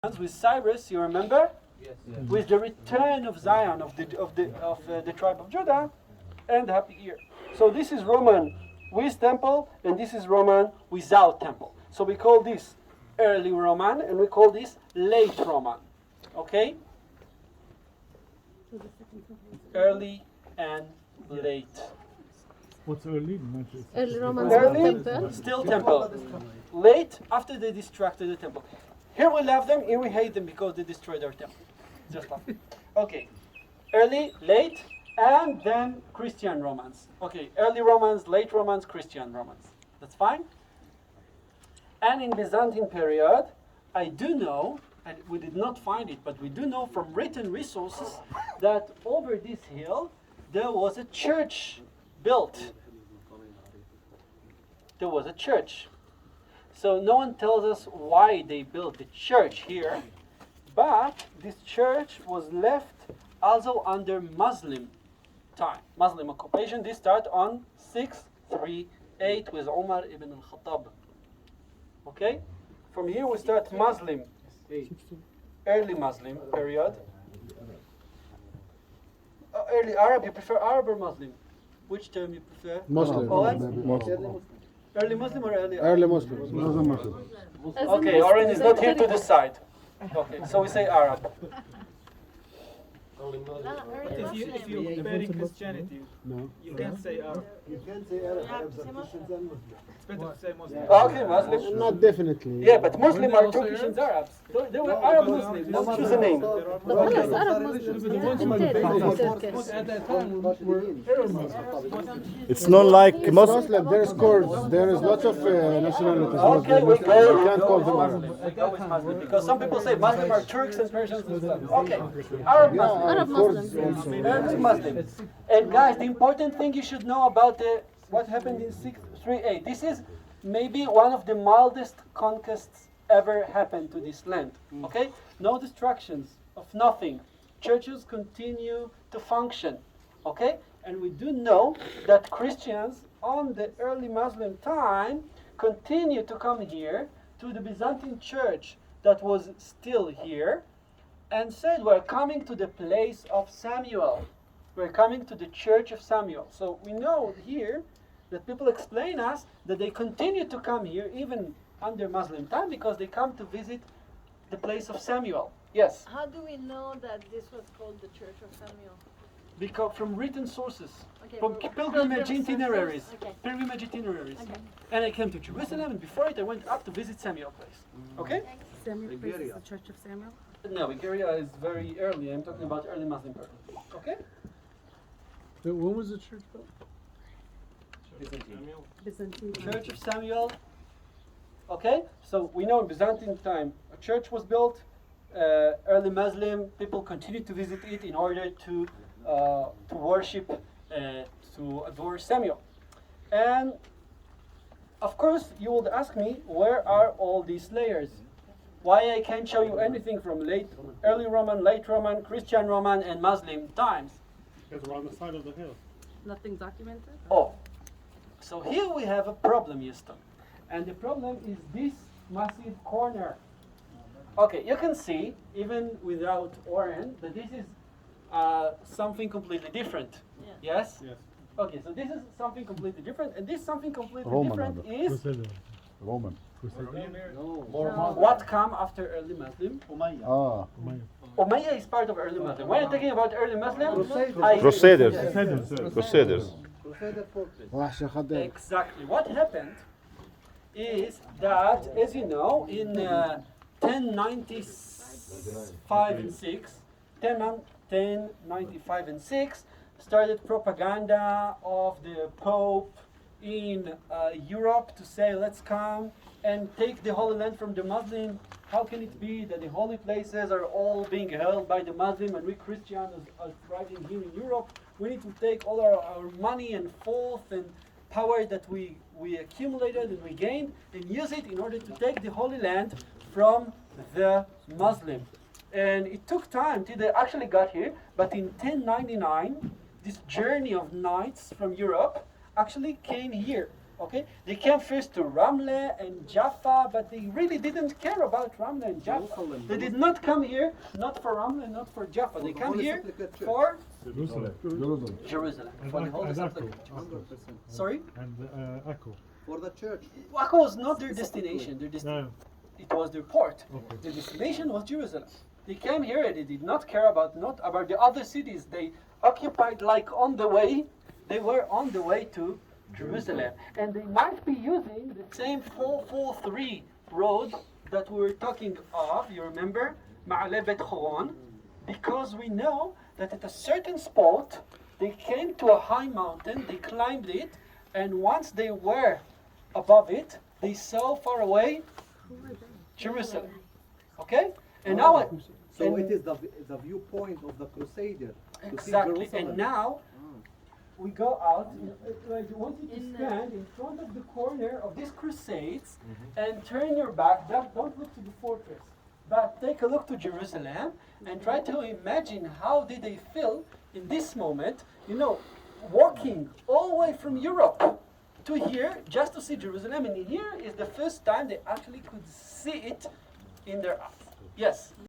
with Cyrus, you remember? Yes. With the return of Zion of the tribe of Judah, and happy year. So this is Roman with temple, and this is Roman without temple. So we call this early Roman, and we call this late Roman. Okay? Early and late. What's early? Early Roman Early, temple. still temple. Late, after they destructed the temple. Here we love them, here we hate them because they destroyed our temple. Just love. Okay. Early, late, and then Christian Romans. Okay, early Romans, late Romans, Christian Romans. That's fine? And in Byzantine period, I do know, and we did not find it, but we do know from written resources that over this hill there was a church built. There was a church. So no one tells us why they built the church here, but this church was left also under Muslim time, Muslim occupation. This started on 638 with Umar ibn al-Khattab. Okay? From here we start Muslim, early Muslim period. Early Arab, you prefer Arab or Muslim? Which term you prefer? Muslim. Owen? Early Muslim or early Arab? Early Muslim. Okay, Oren is not here to decide. Okay, so we say Arab. If you're comparing Christianity, No. you can't say Arab. You can't say Arab. Arabs are Christians and Muslims. It's better to say Muslim. Okay, Muslim. Not definitely. Yeah, but Muslim are Turkish and Arabs. They were Arab Muslims. Don't choose a name. The one is Arab Muslims. At that time, were Arab Muslims. It's not like It's Muslim. Muslim. There's Kurds. There is lots of nationalities. Okay, we Muslim. You can't go call them Arab. We go with Muslim because some people say Muslim are Turks and Persians and stuff. Okay, Arab Muslim. Arab Kurds Muslims. also. Early Muslim. And guys, the important thing you should know about what happened in 638. This is maybe one of the mildest conquests ever happened to this land. Okay? No destructions of nothing. Churches continue to function. Okay? And we do know that Christians on the early Muslim time continue to come here to the Byzantine church that was still here and said, we're coming to the place of Samuel. We're coming to the church of Samuel. So we know here that people explain us that they continue to come here even under Muslim time because they come to visit the place of Samuel. Yes, How do we know that this was called the Church of Samuel? because from written sources, Okay, from well, pilgrimage pilgrim itineraries, sources, okay. pilgrimage itineraries. Okay. And I came to Jerusalem, and before it I went up to visit Samuel place. Okay? Samuel Place is the Church of Samuel. No, Bulgaria is very early. I'm talking about early Muslim period. Okay? When was the church built? Byzantine. Church of Samuel. Okay, so we know in Byzantine time a church was built. Early Muslim people continued to visit it in order to worship, to adore Samuel. And of course, you would ask me, where are all these layers? Why I can't show you anything from early Roman, late Roman, Christian Roman, and Muslim times? Because we're on the side of the hill. Nothing documented. Oh, so here we have a problem, Houston. And the problem is this massive corner. Okay, you can see, even without Oren, that this is something completely different. Yeah. Yes? Yes. Okay, so this is something completely different, and this something completely Roman different order. is Roman. what come after early Muslim. Ah, Umayyah is part of early Muslim. When I'm talking about early Muslim, Crusaders. Yes. Crusaders. Crusader fortress. وحش خدام. Exactly. What happened is that, as you know, in 1095 and 6, 1095 and 6, started propaganda of the Pope in Europe to say, let's come and take the Holy Land from the Muslim. How can it be that the holy places are all being held by the Muslim and we Christians are thriving here in Europe? We need to take all our money and force and power that we accumulated and we gained and use it in order to take the Holy Land from the Muslim. And it took time till they actually got here, but in 1099, this journey of knights from Europe actually came here. Okay, they came first to Ramle and Jaffa, but they really didn't care about Ramle and Jaffa. Jerusalem. They did not come here, not for Ramle, not for Jaffa. They the come Holy here Sepulchre Church. for Jerusalem. Jerusalem. Jerusalem, And for the Holy Akko. Sepulchre. 100%. Sorry, And Akko. For the church. Akko was not their destination. No. It was their port. Okay. The destination was Jerusalem. They came here and they did not care about not about the other cities. They occupied like on the way. They were on the way to Jerusalem, and they might be using the same 443 road that we were talking of. You remember, Ma'ale Bet Horon, because we know that at a certain spot they came to a high mountain. They climbed it, and once they were above it, they saw far away Jerusalem. Okay, and now So and- it is the viewpoint of the Crusader. to see exactly, Jerusalem. and now we go out. I want you to stand in front of the corner of these crusades and turn your back. Don't look to the fortress, but take a look to Jerusalem and try to imagine how did they feel in this moment. You know, walking all the way from Europe to here just to see Jerusalem, and here is the first time they actually could see it in their eyes. Yes.